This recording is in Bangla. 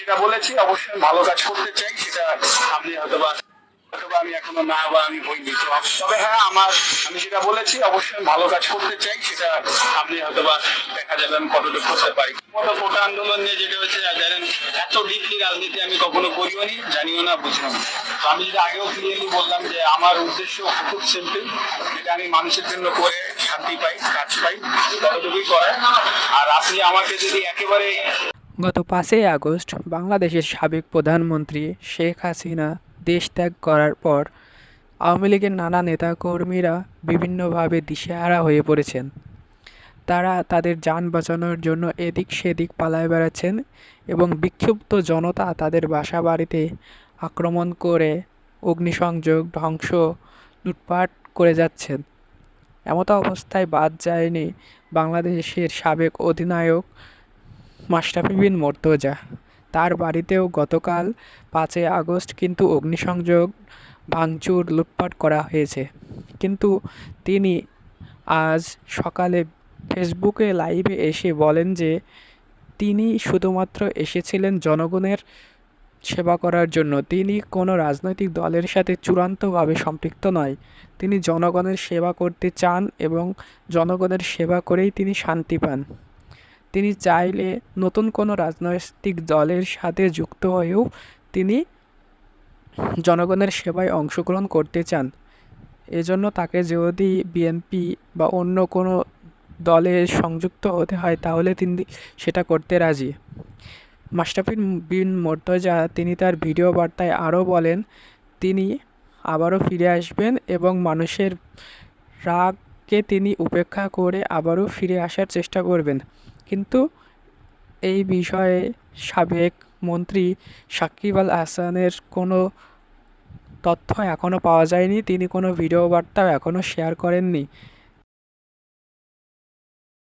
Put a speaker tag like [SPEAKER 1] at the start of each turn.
[SPEAKER 1] যেটা বলেছি অবশ্যই ভালো কাজ করতে চাই, সেটা আপনি হয়তোবা আমি এখনো না বা আমি হইনি। তো তবে হ্যাঁ, আমি যেটা বলেছি অবশ্যই ভালো কাজ করতে চাই, সেটা আপনি হয়তোবা দেখা যাবে আমি কতটুকু করতে পারি। মতো কোটা আন্দোলন নিয়ে যেটা হচ্ছে জানেন, এত ডিপলি রাজনীতি আমি কখনো করিও নি, জানিও না, বুঝিও না। তো আমি যেটা আগেও ক্লিয়ারলি বললাম যে আমার উদ্দেশ্য খুব সিম্পল, যেটা আমি মানুষের জন্য করে শান্তি পাই, কাজ পাই, ততটুকুই করার। আর আপনি আমাকে যদি একেবারে
[SPEAKER 2] গত 5ই আগস্ট বাংলাদেশের সাবেক প্রধানমন্ত্রী শেখ হাসিনা দেশ ত্যাগ করার পর আওয়ামী লীগের নানা নেতাকর্মীরা বিভিন্নভাবে দিশেহারা হয়ে পড়েছেন। তারা তাদের যান বাঁচানোর জন্য এদিক সেদিক পালায়ে বেড়াচ্ছেন এবং বিক্ষুব্ধ জনতা তাদের বাসাবাড়িতে আক্রমণ করে অগ্নিসংযোগ, ধ্বংস, লুটপাট করে যাচ্ছেন। এমতো অবস্থায় বাদ যায়নি বাংলাদেশের সাবেক অধিনায়ক মাশরাফি বিন মুর্তজা। তার বাড়িতেও গতকাল 5ই আগস্ট কিন্তু অগ্নিসংযোগ, ভাঙচুর, লুটপাট করা হয়েছে। কিন্তু তিনি আজ সকালে ফেসবুকে লাইভে এসে বলেন যে তিনি শুধুমাত্র এসেছিলেন জনগণের সেবা করার জন্য। তিনি কোনো রাজনৈতিক দলের সাথে চূড়ান্তভাবে সম্পৃক্ত নয়। তিনি জনগণের সেবা করতে চান এবং জনগণের সেবা করেই তিনি শান্তি পান। তিনি চাইলে নতুন কোনো রাজনৈতিক দলের সাথে যুক্ত হয়েও তিনি জনগণের সেবায় অংশগ্রহণ করতে চান। এজন্য তাকে যদি বিএনপি বা অন্য কোনো দলে সংযুক্ত হতে হয় তাহলে তিনি সেটা করতে রাজি। মাশরাফি বিন মুর্তজা তিনি তার ভিডিও বার্তায় আরও বলেন, তিনি আবারও ফিরে আসবেন এবং মানুষের রাগকে তিনি উপেক্ষা করে আবারও ফিরে আসার চেষ্টা করবেন। কিন্তু এই বিষয়ে সাবেক মন্ত্রী সাকিব আল হাসানের কোনো তথ্য এখনও পাওয়া যায়নি। তিনি কোনো ভিডিও বার্তাও এখনও শেয়ার করেননি।